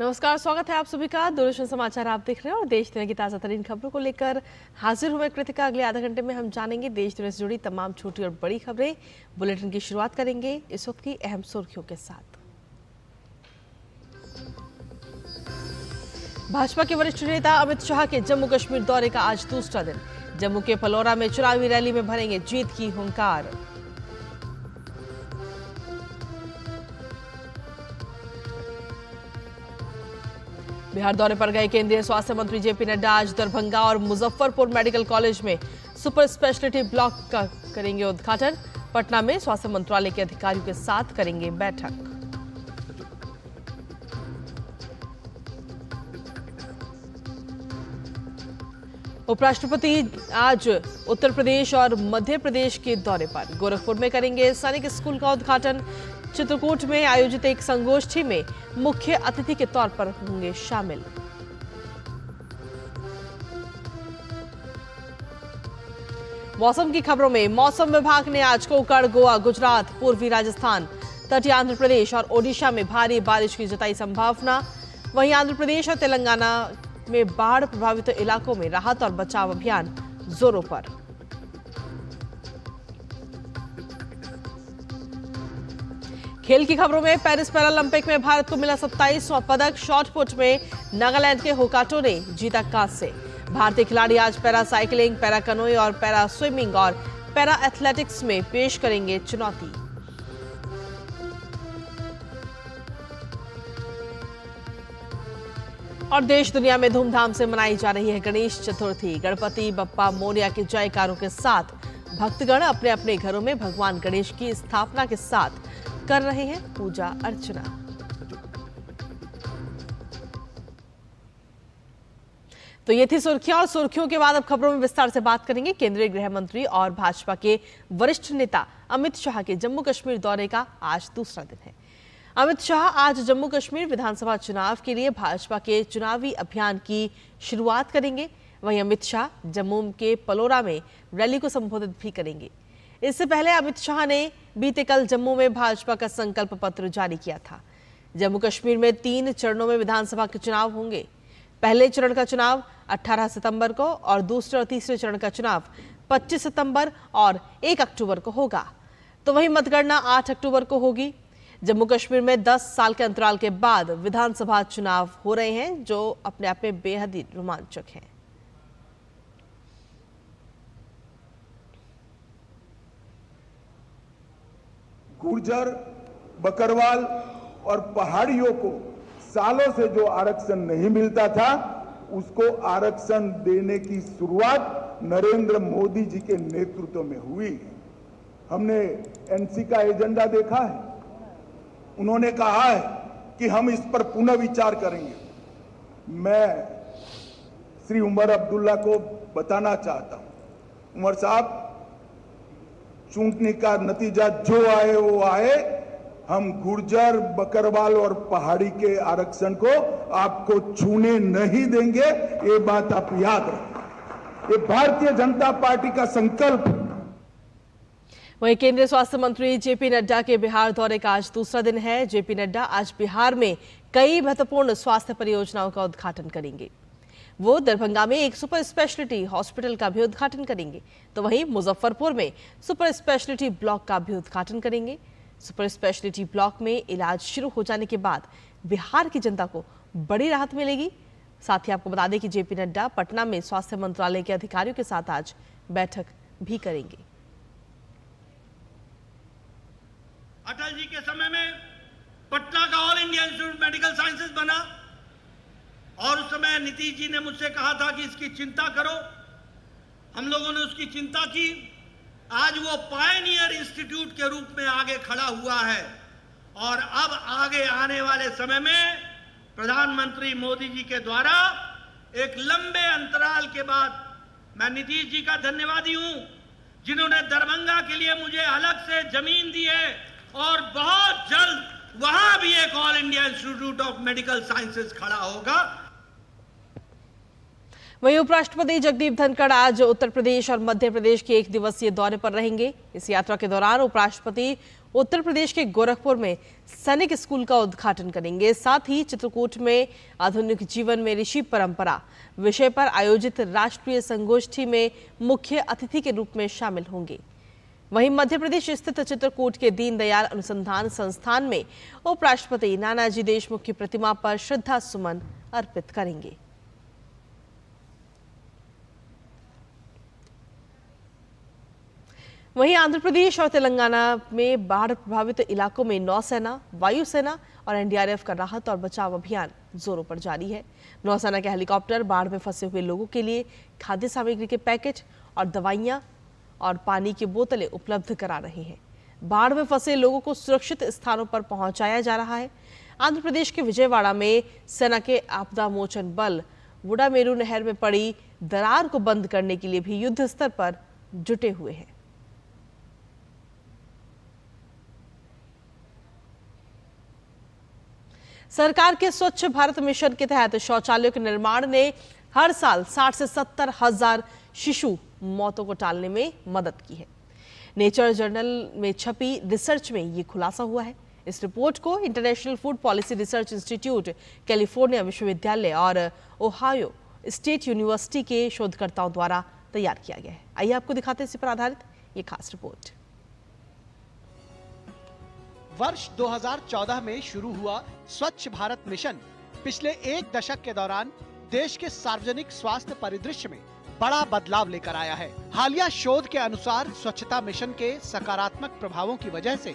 नमस्कार, स्वागत है आप सभी का। दूरदर्शन समाचार आप देख रहे हैं और देश दुनिया की ताजा तरीन खबरों को लेकर हाजिर हुए कृतिका। अगले आधा घंटे में हम जानेंगे देश दुनिया से जुड़ी तमाम छोटी और बड़ी खबरें। बुलेटिन की शुरुआत करेंगे इस वक्त की अहम सुर्खियों के साथ। भाजपा के वरिष्ठ नेता अमित शाह के जम्मू कश्मीर दौरे का आज दूसरा दिन। जम्मू के पलौरा में चुनावी रैली में भरेंगे जीत की हुंकार। बिहार दौरे पर गए केंद्रीय स्वास्थ्य मंत्री जेपी नड्डा आज दरभंगा और मुजफ्फरपुर मेडिकल कॉलेज में सुपर स्पेशलिटी ब्लॉक का करेंगे उद्घाटन। पटना में स्वास्थ्य मंत्रालय के अधिकारियों के साथ करेंगे बैठक। उपराष्ट्रपति आज उत्तर प्रदेश और मध्य प्रदेश के दौरे पर। गोरखपुर में करेंगे सैनिक स्कूल का उद्घाटन। चित्रकूट में आयोजित एक संगोष्ठी में मुख्य अतिथि के तौर पर होंगे शामिल। मौसम की खबरों में मौसम विभाग ने आज कोंकण, गोवा, गुजरात, पूर्वी राजस्थान, तटीय आंध्र प्रदेश और ओडिशा में भारी बारिश की जताई संभावना। वहीं आंध्र प्रदेश और तेलंगाना में बाढ़ प्रभावित इलाकों में राहत और बचाव अभियान जोरों पर। खेल की खबरों में पेरिस पैरालंपिक में भारत को मिला 27वां पदक। शॉटपुट में नागालैंड के होकाटो ने जीता कांस्य। भारतीय खिलाड़ी आज पैरा साइकिलिंग, पैरा कनोई और पैरा स्विमिंग और पैरा एथलेटिक्स में पेश करेंगे चुनौती। और देश दुनिया में धूमधाम से मनाई जा रही है गणेश चतुर्थी। गणपति बप्पा मोरिया के जयकारों के साथ भक्तगण अपने अपने घरों में भगवान गणेश की स्थापना के साथ कर रहे हैं पूजा अर्चना। तो ये थी सुर्खियां और सुर्खियों के बाद अब खबरों में विस्तार से बात करेंगे। केंद्रीय गृह मंत्री और भाजपा के वरिष्ठ नेता अमित शाह के जम्मू कश्मीर दौरे का आज दूसरा दिन है। अमित शाह आज जम्मू कश्मीर विधानसभा चुनाव के लिए भाजपा के चुनावी अभियान की शुरुआत करेंगे। वहीं अमित शाह जम्मू के पलौरा में रैली को संबोधित भी करेंगे। इससे पहले अमित शाह ने बीते कल जम्मू में भाजपा का संकल्प पत्र जारी किया था। जम्मू कश्मीर में 3 चरणों में विधानसभा के चुनाव होंगे। पहले चरण का चुनाव 18 सितंबर को और दूसरे और तीसरे चरण का चुनाव 25 सितंबर और 1 अक्टूबर को होगा। तो वहीं मतगणना 8 अक्टूबर को होगी। जम्मू कश्मीर में 10 साल के अंतराल के बाद विधानसभा चुनाव हो रहे हैं, जो अपने आप में बेहद ही रोमांचक हैं। गुर्जर, बकरवाल और पहाड़ियों को सालों से जो आरक्षण नहीं मिलता था, उसको आरक्षण देने की शुरुआत नरेंद्र मोदी जी के नेतृत्व में हुई। हमने एनसी का एजेंडा देखा है। उन्होंने कहा है कि हम इस पर पुनः विचार करेंगे। मैं श्री उमर अब्दुल्ला को बताना चाहता हूं, उमर साहब, चुनने का नतीजा जो आए वो आए, हम गुर्जर, बकरवाल और पहाड़ी के आरक्षण को आपको छूने नहीं देंगे। ये बात आप याद रखें। ये भारतीय जनता पार्टी का संकल्प है। वहीं केंद्रीय स्वास्थ्य मंत्री जेपी नड्डा के बिहार दौरे का आज दूसरा दिन है। जेपी नड्डा आज बिहार में कई महत्वपूर्ण स्वास्थ्य परियोजनाओं का उद्घाटन करेंगे। वो दरभंगा में एक सुपर स्पेशलिटी हॉस्पिटल का भी उद्घाटन करेंगे। तो वहीं मुजफ्फरपुर में सुपर स्पेशलिटी ब्लॉक का भी उद्घाटन करेंगे। सुपर स्पेशलिटी ब्लॉक में इलाज शुरू हो जाने के बाद बिहार की जनता को बड़ी राहत मिलेगी। साथ ही आपको बता दें कि जेपी नड्डा पटना में स्वास्थ्य मंत्रालय के अधिकारियों के साथ आज बैठक भी करेंगे। अटल जी के समय में पटना का all India institute medical sciences बना और उस समय नीतीश जी ने मुझसे कहा था कि इसकी चिंता करो। हम लोगों ने उसकी चिंता की। आज वो पायनियर इंस्टीट्यूट के रूप में आगे खड़ा हुआ है और अब आगे आने वाले समय में प्रधानमंत्री मोदी जी के द्वारा एक लंबे अंतराल के बाद, मैं नीतीश जी का धन्यवादी हूं जिन्होंने दरभंगा के लिए मुझे अलग से जमीन दी है और बहुत जल्द वहां भी एक all India institute of medical sciences खड़ा होगा। वहीं उपराष्ट्रपति जगदीप धनखड़ आज उत्तर प्रदेश और मध्य प्रदेश के 1 दिवसीय दौरे पर रहेंगे। इस यात्रा के दौरान उपराष्ट्रपति उत्तर प्रदेश के गोरखपुर में सैनिक स्कूल का उद्घाटन करेंगे। साथ ही चित्रकूट में आधुनिक जीवन में ऋषि परंपरा विषय पर आयोजित राष्ट्रीय संगोष्ठी में मुख्य अतिथि के रूप में शामिल होंगे। वहीं मध्य प्रदेश स्थित चित्रकूट के दीनदयाल अनुसंधान संस्थान में उपराष्ट्रपति नानाजी देशमुख की प्रतिमा पर श्रद्धा सुमन अर्पित करेंगे। वहीं आंध्र प्रदेश और तेलंगाना में बाढ़ प्रभावित इलाकों में नौसेना, वायुसेना और एनडीआरएफ का राहत और बचाव अभियान जोरों पर जारी है। नौसेना के हेलीकॉप्टर बाढ़ में फंसे हुए लोगों के लिए खाद्य सामग्री के पैकेट और दवाइयां और पानी की बोतलें उपलब्ध करा रहे हैं। बाढ़ में फंसे लोगों को सुरक्षित स्थानों पर पहुंचाया जा रहा है। आंध्र प्रदेश के विजयवाड़ा में सेना के आपदा मोचन बल वुडामेरू नहर में पड़ी दरार को बंद करने के लिए भी युद्ध स्तर पर जुटे हुए हैं। सरकार के स्वच्छ भारत मिशन के तहत शौचालयों के निर्माण ने हर साल 60 से 70 हजार शिशु मौतों को टालने में मदद की है। नेचर जर्नल में छपी रिसर्च में ये खुलासा हुआ है। इस रिपोर्ट को international food policy research institute, California विश्वविद्यालय और ओहायो स्टेट यूनिवर्सिटी के शोधकर्ताओं द्वारा तैयार किया गया है। आइए आपको दिखाते हैं इसी पर आधारित ये खास रिपोर्ट। वर्ष 2014 में शुरू हुआ स्वच्छ भारत मिशन पिछले 1 दशक के दौरान देश के सार्वजनिक स्वास्थ्य परिदृश्य में बड़ा बदलाव लेकर आया है। हालिया शोध के अनुसार स्वच्छता मिशन के सकारात्मक प्रभावों की वजह से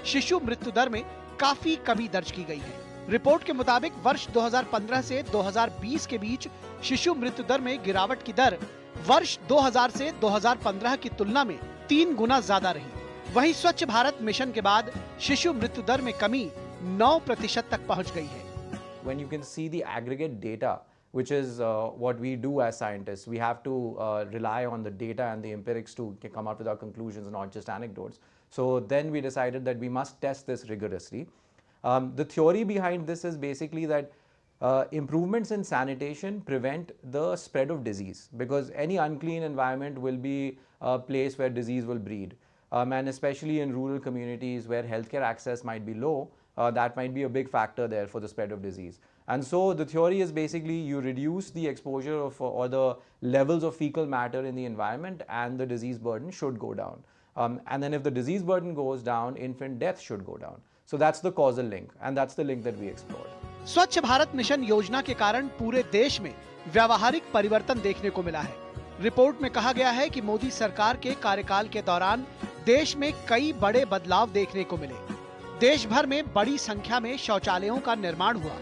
शिशु मृत्यु दर में काफी कमी दर्ज की गई है। रिपोर्ट के मुताबिक वर्ष 2015 से 2020 के बीच शिशु मृत्यु दर में गिरावट की दर वर्ष 2000 से 2015 की तुलना में 3 गुना ज्यादा रही। वहीं स्वच्छ भारत मिशन के बाद शिशु मृत्यु दर में कमी 9% तक पहुंच गई है। When you can see the aggregate data, which is what we do as scientists, we have to rely on the data and the empirics to come out with our conclusions, not just anecdotes. So then we decided that we must test this rigorously. The theory behind this is basically that improvements in sanitation prevent the spread of disease, because any unclean environment will be a place where disease will breed. And especially in rural communities where healthcare access might be low, that might be a big factor there for the spread of disease. And so the theory is basically you reduce the exposure of or the levels of fecal matter in the environment and the disease burden should go down. And then if the disease burden goes down, infant death should go down. So that's the causal link, and that's the link that we explored. स्वच्छ Bharat mission योजना के कारण पूरे देश में व्यावहारिक परिवर्तन देखने को मिला है। रिपोर्ट में कहा गया है कि मोदी सरकार के कार्यकाल के दौरान देश में कई बड़े बदलाव देखने को मिले। देश भर में बड़ी संख्या में शौचालयों का निर्माण हुआ,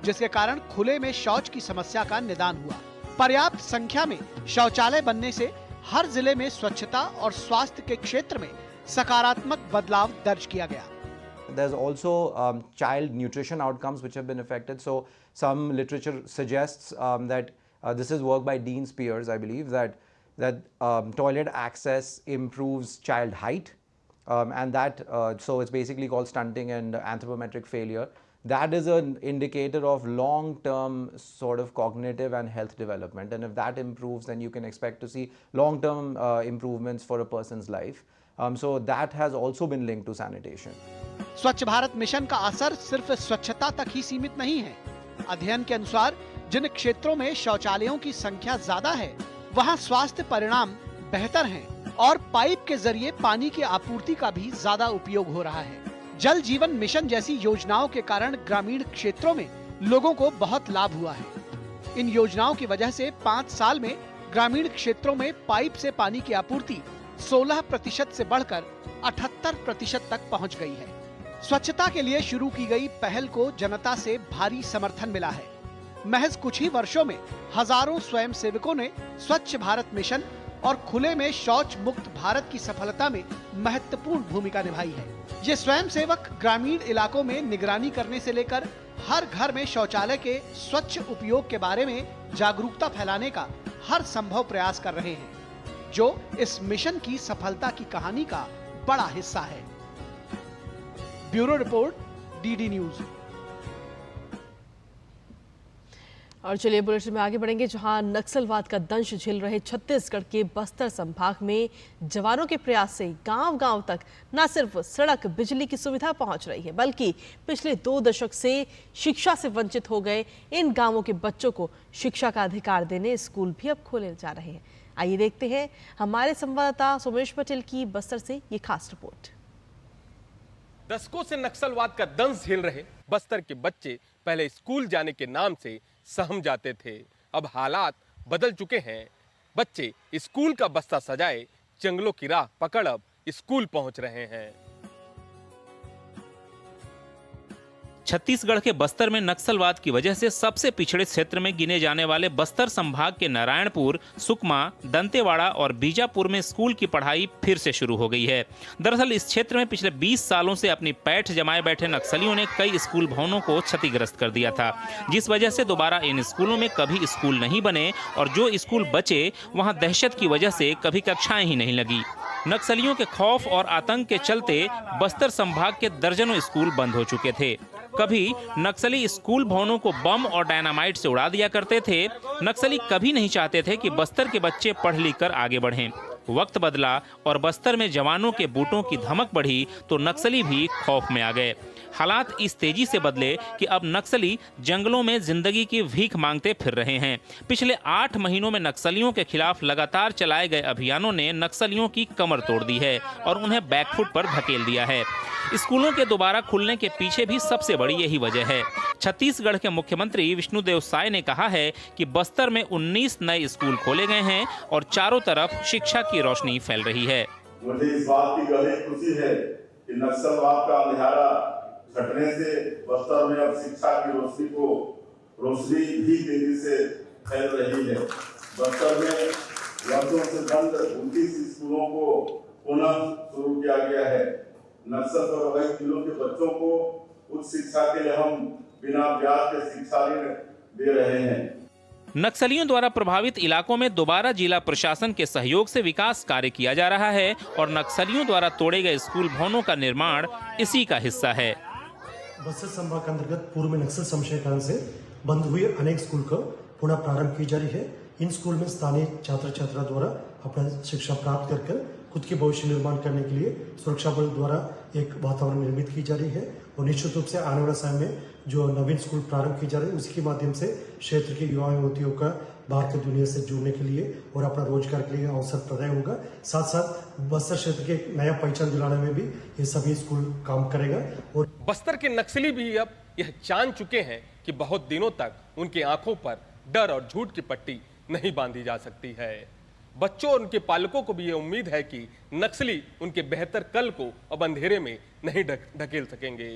जिसके कारण खुले में शौच की समस्या का निदान हुआ। पर्याप्त संख्या में शौचालय बनने से हर जिले में स्वच्छता और स्वास्थ्य के क्षेत्र में सकारात्मक बदलाव दर्ज किया गया। There's also child nutrition outcomes which have been affected. So some literature suggests that this is work by Dean Spears, I believe, that toilet access improves child height, and that so it's basically called stunting and anthropometric failure. That is an indicator of long-term sort of cognitive and health development, and if that improves, then you can expect to see long-term improvements for a person's life. So that has also been linked to sanitation. स्वच्छ Bharat mission का असर सिर्फ स्वच्छता तक ही सीमित नहीं है। अध्ययन के अनुसार जिन क्षेत्रों में शौचालयों की संख्या ज्यादा है, वहां स्वास्थ्य परिणाम बेहतर हैं और पाइप के जरिए पानी की आपूर्ति का भी ज्यादा उपयोग हो रहा है। जल जीवन मिशन जैसी योजनाओं के कारण ग्रामीण क्षेत्रों में लोगों को बहुत लाभ हुआ है। इन योजनाओं की वजह से 5 साल में ग्रामीण क्षेत्रों में पाइप से पानी की आपूर्ति 16% से बढ़कर 78% तक पहुंच गई है। स्वच्छता के लिए शुरू की गई पहल को जनता से भारी समर्थन मिला है। महज कुछ ही वर्षों में हजारों स्वयंसेवकों ने स्वच्छ भारत मिशन और खुले में शौच मुक्त भारत की सफलता में महत्वपूर्ण भूमिका निभाई है। ये स्वयंसेवक ग्रामीण इलाकों में निगरानी करने से लेकर हर घर में शौचालय के स्वच्छ उपयोग के बारे में जागरूकता फैलाने का हर संभव प्रयास कर रहे हैं, जो इस मिशन की सफलता की कहानी का बड़ा हिस्सा है। Bureau report, DD news. और चलिए बुलेटिन में आगे बढ़ेंगे, जहां नक्सलवाद का दंश झेल रहे छत्तीसगढ़ के बस्तर संभाग में जवानों के प्रयास से गांव-गांव तक न सिर्फ सड़क बिजली की सुविधा पहुंच रही है, बल्कि पिछले 2 दशक से शिक्षा से वंचित हो गए इन गांवों के बच्चों को शिक्षा का अधिकार देने स्कूल भी अब खोले जा रहे हैं। आइए देखते हैं हमारे संवाददाता सोमेश पटेल की बस्तर से ये खास रिपोर्ट। दशकों से नक्सलवाद का दंश झेल रहे बस्तर के बच्चे पहले स्कूल जाने के नाम से सहम जाते थे। अब हालात बदल चुके हैं। बच्चे स्कूल का बस्ता सजाए जंगलों की राह पकड़ अब स्कूल पहुंच रहे हैं। छत्तीसगढ़ के बस्तर में नक्सलवाद की वजह से सबसे पिछड़े क्षेत्र में गिने जाने वाले बस्तर संभाग के नारायणपुर, सुकमा, दंतेवाड़ा और बीजापुर में स्कूल की पढ़ाई फिर से शुरू हो गई है। दरअसल इस क्षेत्र में पिछले 20 सालों से अपनी पैठ जमाए बैठे नक्सलियों ने कई स्कूल भवनों को क्षतिग्रस्त कर दिया था, जिस वजह से दोबारा इन स्कूलों में कभी स्कूल नहीं बने और जो स्कूल बचे वहां दहशत की वजह से कभी कक्षाएं ही नहीं लगी। नक्सलियों के खौफ और आतंक के चलते बस्तर संभाग के दर्जनों स्कूल बंद हो चुके थे। कभी नक्सली स्कूल भवनों को बम और डायनामाइट से उड़ा दिया करते थे। नक्सली कभी नहीं चाहते थे कि बस्तर के बच्चे पढ़ लिख कर आगे बढ़ें। वक्त बदला और बस्तर में जवानों के बूटों की धमक बढ़ी तो नक्सली भी खौफ में आ गए। हालात इस तेजी से बदले कि अब नक्सली जंगलों में जिंदगी की भीख मांगते फिर रहे हैं। पिछले 8 महीनों में नक्सलियों के खिलाफ लगातार चलाए गए अभियानों ने नक्सलियों की कमर तोड़ दी है और उन्हें बैकफुट पर धकेल दिया है। स्कूलों के दोबारा खुलने के पीछे भी सबसे बड़ी यही वजह है। छत्तीसगढ़ के मुख्यमंत्री विष्णुदेव साय ने कहा है कि बस्तर में 19 नए स्कूल खोले गए हैं और चारों तरफ शिक्षा की रोशनी फैल रही है। मुझे इस बात की गहरी खुशी है कि नक्सलवाद का अंधेरा घटने से बस्तर में अब शिक्षा की रोशनी भी तेजी से फैल रही है। बस्तर में वर्षों से बंद 29 स्कूलों को पुनः शुरू किया गया है। नक्सल प्रभावित जिलों के बच्चों को उच्च शिक्षा के लिए हम बिना ब्याज के शिक्षा ऋण दे रहे हैं। नक्सलियों द्वारा प्रभावित इलाकों में दोबारा जिला प्रशासन के सहयोग से विकास कार्य किया जा रहा है और नक्सलियों द्वारा तोड़े गए स्कूल भवनों का निर्माण इसी का हिस्सा है। बस्तर संभाग के अंतर्गत पूर्व में नक्सल संशय कारण से बंद हुए अनेक स्कूल का पुनः प्रारंभ की जा रही है। इन स्कूल में स्थानीय छात्र छात्रा द्वारा अपना शिक्षा प्राप्त कर खुद के भविष्य निर्माण करने के लिए सुरक्षा बल द्वारा एक वातावरण निर्मित की जा रही है और निश्चित रूप से आने वाले समय में जो नवीन स्कूल प्रारंभ की जा रही है उसके माध्यम से क्षेत्र के युवा युवतियों का बाहर की दुनिया से जुड़ने के लिए और अपना रोजगार के लिए अवसर प्रदान होगा। साथ साथ बस्तर क्षेत्र के एक नया पहचान दिलाने में भी ये सभी स्कूल काम करेगा। और बस्तर के नक्सली भी अब यह जान चुके हैं कि बहुत दिनों तक उनकी आंखों पर डर और झूठ की पट्टी नहीं बांधी जा सकती है। बच्चों और उनके पालकों को भी ये उम्मीद है कि नक्सली उनके बेहतर कल को अब अंधेरे में नहीं ढकेल सकेंगे।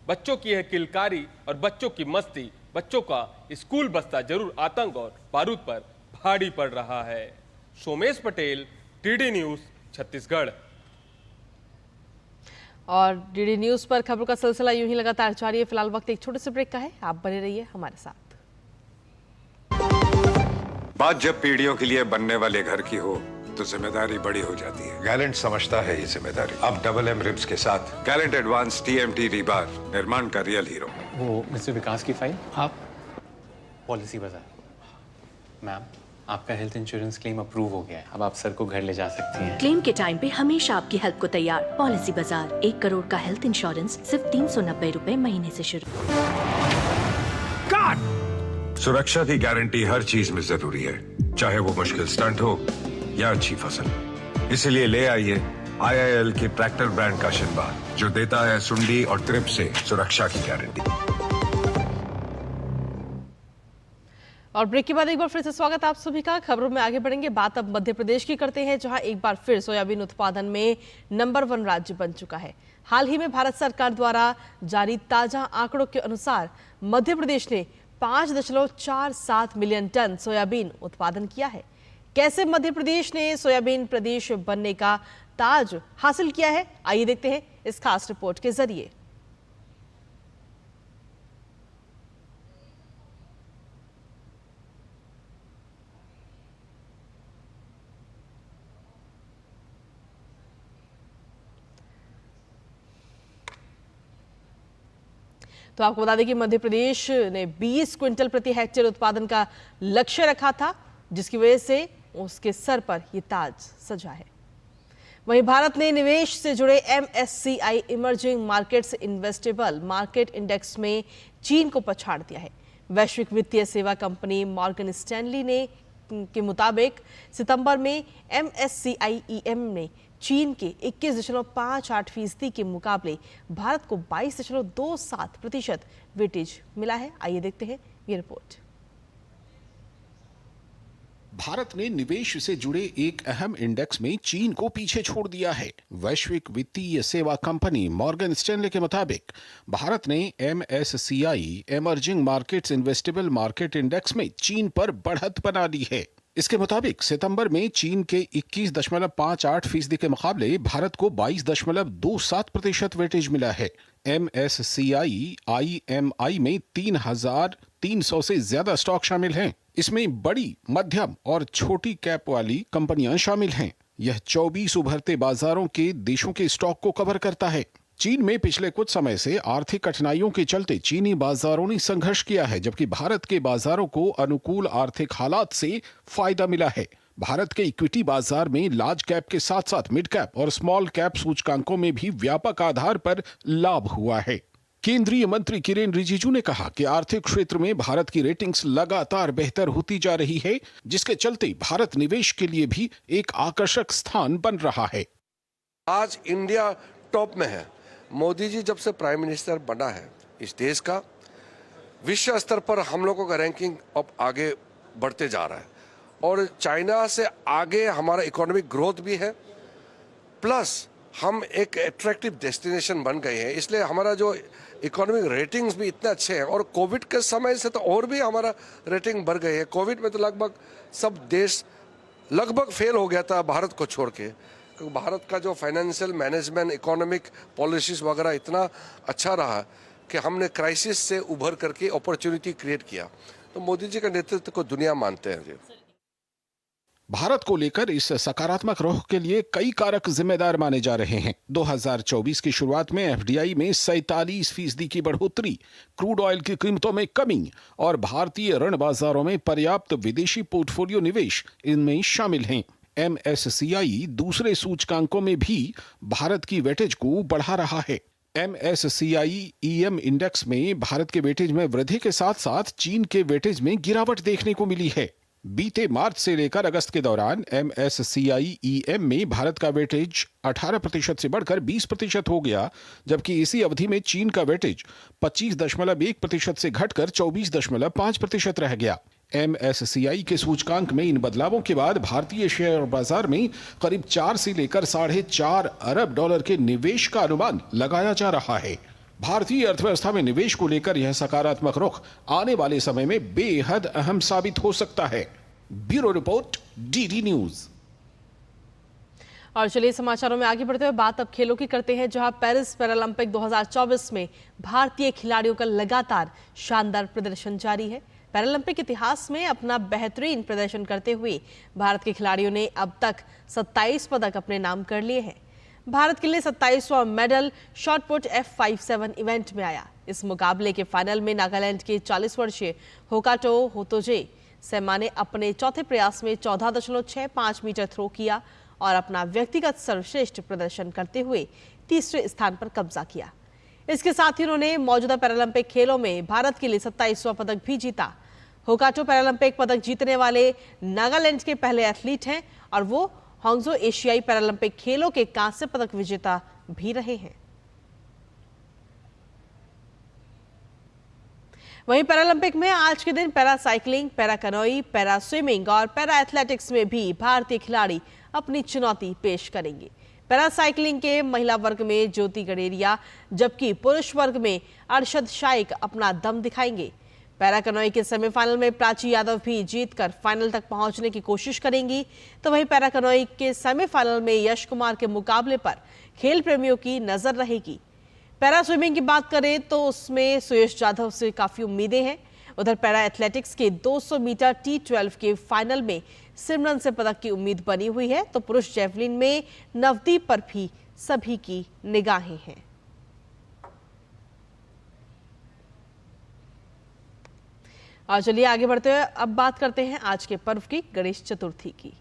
बच्चों की यह किलकारी और बच्चों की मस्ती, बच्चों का स्कूल बस्ता जरूर आतंक और बारूद पर भारी पड़ रहा है। Somesh Patel, DD news, Chhattisgarh. और डीडी न्यूज पर खबरों का सिलसिला यूं ही लगातार जारी है। फिलहाल वक्त एक छोटे से ब्रेक का है, आप बने रहिए हमारे साथ। बात जब पीढ़ियों के लिए बनने वाले घर की हो तो जिम्मेदारी बड़ी हो जाती है। गैलेंट समझता है ये जिम्मेदारी। अब डबल एम रिब्स के साथ गैलेंट एडवांस TMT रीबार निर्माण का रियल हीरो। वो मिस्टर विकास की फाइल आप पॉलिसी बाजार। मैम, आपका हेल्थ इंश्योरेंस क्लेम अप्रूव हो गया है। अब आप सर को घर ले जा सकती हैं। क्लेम के टाइम पे हमेशा आपकी हेल्प को तैयार। पॉलिसी बाजार, 1 करोड़ का हेल्थ इंश्योरेंस सिर्फ 390 रुपए महीने से शुरू। सुरक्षा की गारंटी हर चीज में जरूरी है, चाहे वो मुश्किल स्टंट हो या अच्छी फसल। इसलिए ले आइए IIL के ट्रैक्टर ब्रांड का शिनबा, जो देता है सुंडी और ट्रिप से सुरक्षा की गारंटी। और ब्रेक के बाद एक बार फिर से स्वागत आप सभी का। खबरों में आगे बढ़ेंगे। बात अब मध्य प्रदेश की करते हैं, जहां एक बार फिर सोयाबीन उत्पादन में नंबर 1 राज्य बन चुका है। हाल ही में भारत सरकार द्वारा जारी ताजा आंकड़ों के अनुसार मध्य प्रदेश ने 5.47 मिलियन टन सोयाबीन उत्पादन किया है। कैसे मध्य प्रदेश ने सोयाबीन प्रदेश बनने का ताज हासिल किया है, आइए देखते हैं इस खास रिपोर्ट के जरिए। तो आपको बता दें कि मध्य प्रदेश ने 20 क्विंटल प्रति हेक्टेयर उत्पादन का लक्ष्य रखा था, जिसकी वजह से उसके सर पर यह ताज सजा है। वहीं भारत ने निवेश से जुड़े MSCI emerging markets investable market index में चीन को पछाड़ दिया है। वैश्विक वित्तीय सेवा कंपनी मॉर्गन स्टैनली के मुताबिक सितंबर में MSCI EM ने चीन के 21.58% के मुकाबले भारत को 22.27% वेटेज मिला है। आइए देखते हैं ये रिपोर्ट। भारत ने निवेश से जुड़े एक अहम इंडेक्स में चीन को पीछे छोड़ दिया है। वैश्विक वित्तीय सेवा कंपनी मॉर्गन स्टैनले के मुताबिक भारत ने MSCI emerging markets investable market index में चीन पर बढ़त बना ली है। इसके मुताबिक सितंबर में चीन के 21.58% के मुकाबले भारत को 22.27% वेटेज मिला है। MSCI IMI में 3,300 से ज्यादा स्टॉक शामिल हैं। इसमें बड़ी, मध्यम और छोटी कैप वाली कंपनियां शामिल हैं। यह 24 उभरते बाजारों के देशों के स्टॉक को कवर करता है। चीन में पिछले कुछ समय से आर्थिक कठिनाइयों के चलते चीनी बाजारों ने संघर्ष किया है, जबकि भारत के बाजारों को अनुकूल आर्थिक हालात से फायदा मिला है। भारत के इक्विटी बाजार में लार्ज कैप के साथ साथ मिड कैप और स्मॉल कैप सूचकांकों में भी व्यापक आधार पर लाभ हुआ है। केंद्रीय मंत्री किरेन रिजिजू ने कहा कि आर्थिक क्षेत्र में भारत की रेटिंग्स लगातार बेहतर होती जा रही है, जिसके चलते भारत निवेश के लिए भी एक आकर्षक स्थान बन रहा है। आज इंडिया टॉप में है। मोदी जी जब से प्राइम मिनिस्टर बना है इस देश का, विश्व स्तर पर हम लोगों का रैंकिंग अब आगे बढ़ते जा रहा है और चाइना से आगे हमारा इकोनॉमिक ग्रोथ भी है, प्लस हम एक अट्रैक्टिव डेस्टिनेशन बन गए हैं। इसलिए हमारा जो इकोनॉमिक रेटिंग्स भी इतने अच्छे हैं और कोविड के समय से तो और भी हमारा रेटिंग बढ़ गई है। कोविड में तो लगभग सब देश लगभग फेल हो गया था भारत को छोड़ के, क्योंकि भारत का जो फाइनेंशियल मैनेजमेंट, इकोनॉमिक पॉलिसीज वगैरह इतना अच्छा रहा कि हमने क्राइसिस से उभर करके अपॉर्चुनिटी क्रिएट किया। तो मोदी जी का नेतृत्व को दुनिया मानते हैं। भारत को लेकर इस सकारात्मक रुख के लिए कई कारक जिम्मेदार माने जा रहे हैं। 2024 की शुरुआत में FDI में 47% की बढ़ोतरी, क्रूड ऑयल की कीमतों में कमी और भारतीय ऋण बाजारों में पर्याप्त विदेशी पोर्टफोलियो निवेश इनमें शामिल हैं। MSCI दूसरे सूचकांकों में भी भारत की वेटेज को बढ़ा रहा है। MSCI EM इंडेक्स में भारत के वेटेज में वृद्धि के साथ साथ चीन के वेटेज में गिरावट देखने को मिली है। बीते मार्च से लेकर अगस्त के दौरान MSCI EM में भारत का वेटेज 18% से बढ़कर 20% हो गया, जबकि इसी अवधि में चीन का वेटेज 25.1% से घटकर 24.5% रह गया। MSCI के सूचकांक में इन बदलावों के बाद भारतीय शेयर बाजार में करीब 4 से लेकर $4.5 अरब के निवेश का अनुमान लगाया जा रहा है। भारतीय अर्थव्यवस्था में निवेश को लेकर यह सकारात्मक रुख आने वाले समय में बेहद अहम साबित हो सकता है। Bureau report, DD news. और चलिए समाचारों में आगे बढ़ते हुए बात अब खेलों की करते हैं, जहां पेरिस पैरालंपिक 2024 में भारतीय खिलाड़ियों का लगातार शानदार प्रदर्शन जारी है। पैरालंपिक इतिहास में अपना बेहतरीन प्रदर्शन करते हुए भारत के खिलाड़ियों ने अब तक 27 पदक अपने नाम कर लिए हैं। भारत के लिए 27वां मेडल शॉटपुट F57 इवेंट में आया। इस मुकाबले के फाइनल में नागालैंड के 40 वर्षीय होकाटो होतोजे सेमा ने अपने चौथे प्रयास में 14.65 मीटर थ्रो किया और अपना व्यक्तिगत सर्वश्रेष्ठ प्रदर्शन करते हुए तीसरे स्थान पर कब्जा किया। इसके साथ ही उन्होंने मौजूदा पैरालंपिक खेलों में भारत के लिए 27वां पदक भी जीता। होकाटो पैरालंपिक पदक जीतने वाले नागालैंड के पहले एथलीट हैं और वो हांगझो एशियाई पैरालंपिक खेलों के कांस्य पदक विजेता भी रहे हैं। वहीं पैरालंपिक में आज के दिन para cycling, para canoe, para swimming और पैरा एथलेटिक्स में भी भारतीय खिलाड़ी अपनी चुनौती पेश करेंगे। पैरा साइकिलिंग के महिला वर्ग में ज्योति गडेरिया, जबकि पुरुष वर्ग में अरशद शाइक अपना दम दिखाएंगे। पैरा कैनोई के सेमीफाइनल में प्राची यादव भी जीतकर फाइनल तक पहुंचने की कोशिश करेंगी, तो वहीं पैरा कैनोई के सेमीफाइनल में यश कुमार के मुकाबले पर खेल प्रेमियों की नजर रहेगी। पैरा स्विमिंग की बात करें तो उसमें सुयश जाधव से काफी उम्मीदें हैं। उधर पैरा एथलेटिक्स के 200 मीटर T12 के फाइनल में सिमरन से पदक की उम्मीद बनी हुई है, तो पुरुष जेवलिन में नवदीप पर भी सभी की निगाहें हैं। और चलिए आगे बढ़ते हुए अब बात करते हैं आज के पर्व की, गणेश चतुर्थी की।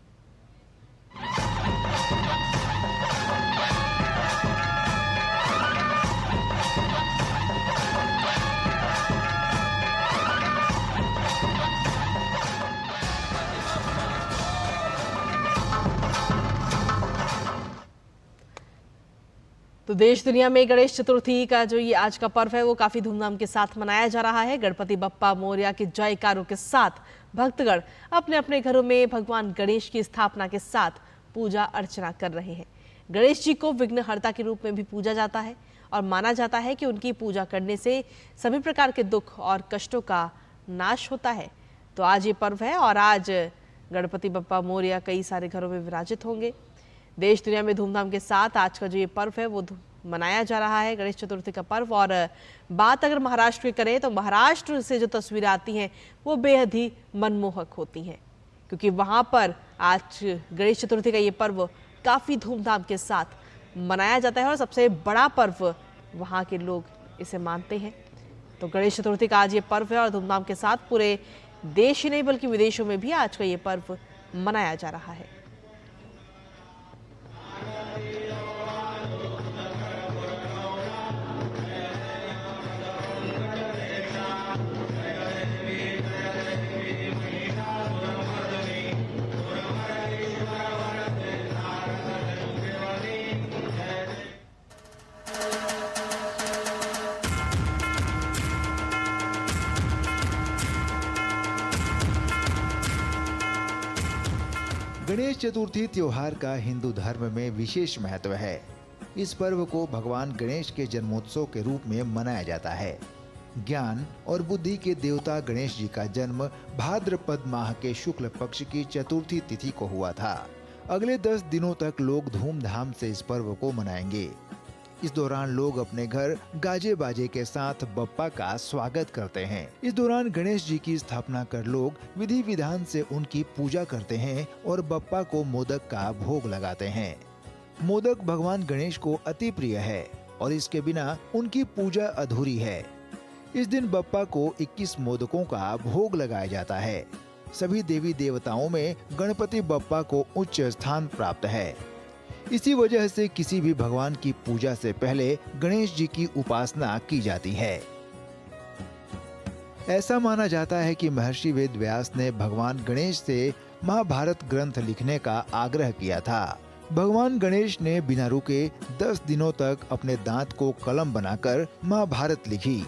तो देश दुनिया में गणेश चतुर्थी का जो ये आज का पर्व है वो काफी धूमधाम के साथ मनाया जा रहा है। गणपति बप्पा मोरया के जयकारों के साथ भक्तगण अपने अपने घरों में भगवान गणेश की स्थापना के साथ पूजा अर्चना कर रहे हैं। गणेश जी को विघ्नहर्ता के रूप में भी पूजा जाता है और माना जाता है कि उनकी पूजा करने से सभी प्रकार के दुख और कष्टों का नाश होता है। तो आज ये पर्व है और आज गणपति बप्पा मोरया कई सारे घरों में विराजित होंगे। देश दुनिया में धूमधाम के साथ आज का जो ये पर्व है वो मनाया जा रहा है, गणेश चतुर्थी का पर्व। और बात अगर महाराष्ट्र की करें तो महाराष्ट्र से जो तस्वीरें आती हैं वो बेहद ही मनमोहक होती हैं, क्योंकि वहाँ पर आज गणेश चतुर्थी का ये पर्व काफ़ी धूमधाम के साथ मनाया जाता है और सबसे बड़ा पर्व वहाँ के लोग इसे मानते हैं। तो गणेश चतुर्थी का आज ये पर्व है और धूमधाम के साथ पूरे देश ही नहीं बल्कि विदेशों में भी आज का ये पर्व मनाया जा रहा है। गणेश चतुर्थी त्योहार का हिंदू धर्म में विशेष महत्व है। इस पर्व को भगवान गणेश के जन्मोत्सव के रूप में मनाया जाता है। ज्ञान और बुद्धि के देवता गणेश जी का जन्म भाद्रपद माह के शुक्ल पक्ष की चतुर्थी तिथि को हुआ था। अगले 10 दिनों तक लोग धूमधाम से इस पर्व को मनाएंगे। इस दौरान लोग अपने घर गाजे बाजे के साथ बप्पा का स्वागत करते हैं। इस दौरान गणेश जी की स्थापना कर लोग विधि विधान से उनकी पूजा करते हैं और बप्पा को मोदक का भोग लगाते हैं। मोदक भगवान गणेश को अति प्रिय है और इसके बिना उनकी पूजा अधूरी है। इस दिन बप्पा को 21 मोदकों का भोग लगाया जाता है। सभी देवी देवताओं में गणपति बप्पा को उच्च स्थान प्राप्त है। इसी वजह से किसी भी भगवान की पूजा से पहले गणेश जी की उपासना की जाती है। ऐसा माना जाता है कि महर्षि वेद व्यास ने भगवान गणेश से महाभारत ग्रंथ लिखने का आग्रह किया था। भगवान गणेश ने बिना रुके 10 दिनों तक अपने दांत को कलम बनाकर महाभारत लिखी।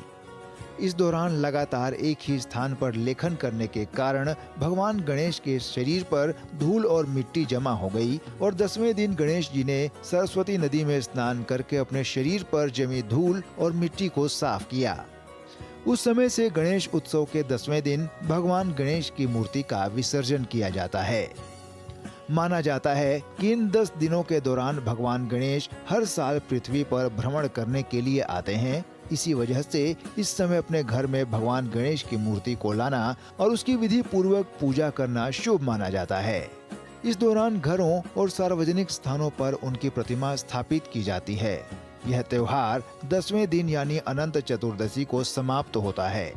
इस दौरान लगातार एक ही स्थान पर लेखन करने के कारण भगवान गणेश के शरीर पर धूल और मिट्टी जमा हो गई और 10वें दिन गणेश जी ने सरस्वती नदी में स्नान करके अपने शरीर पर जमी धूल और मिट्टी को साफ किया। उस समय से गणेश उत्सव के 10वें दिन भगवान गणेश की मूर्ति का विसर्जन किया जाता है। माना जाता है कि इन 10 दिनों के दौरान भगवान गणेश हर साल पृथ्वी पर भ्रमण करने के लिए आते हैं। इसी वजह से इस समय अपने घर में भगवान गणेश की मूर्ति को लाना और उसकी विधि पूर्वक पूजा करना शुभ माना जाता है। इस दौरान घरों और सार्वजनिक स्थानों पर उनकी प्रतिमा स्थापित की जाती है। यह त्योहार 10वें दिन यानी अनंत चतुर्दशी को समाप्त होता है।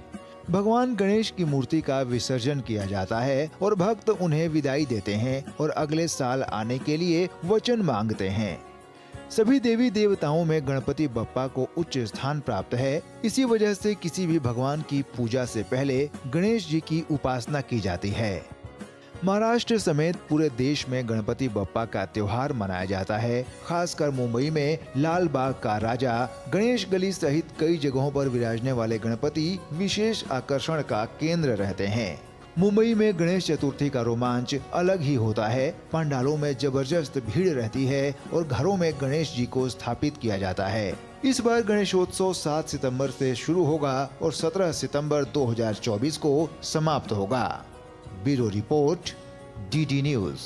भगवान गणेश की मूर्ति का विसर्जन किया जाता है और भक्त उन्हें विदाई देते हैं और अगले साल आने के लिए वचन मांगते हैं। सभी देवी देवताओं में गणपति बप्पा को उच्च स्थान प्राप्त है। इसी वजह से किसी भी भगवान की पूजा से पहले गणेश जी की उपासना की जाती है। महाराष्ट्र समेत पूरे देश में गणपति बप्पा का त्योहार मनाया जाता है। खासकर मुंबई में लाल बाग का राजा, गणेश गली सहित कई जगहों पर विराजने वाले गणपति विशेष आकर्षण का केंद्र रहते हैं। मुंबई में गणेश चतुर्थी का रोमांच अलग ही होता है। पंडालों में जबरदस्त भीड़ रहती है और घरों में गणेश जी को स्थापित किया जाता है। इस बार गणेशोत्सव 7 सितंबर से शुरू होगा और 17 सितंबर 2024 को समाप्त होगा। Bureau report, DD news.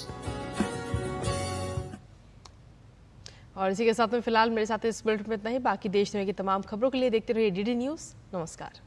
और इसी के साथ में फिलहाल मेरे साथ इस बुलेटिन में इतना ही। बाकी देश दुनिया की तमाम खबरों के लिए देखते रहिए डीडी न्यूज। नमस्कार।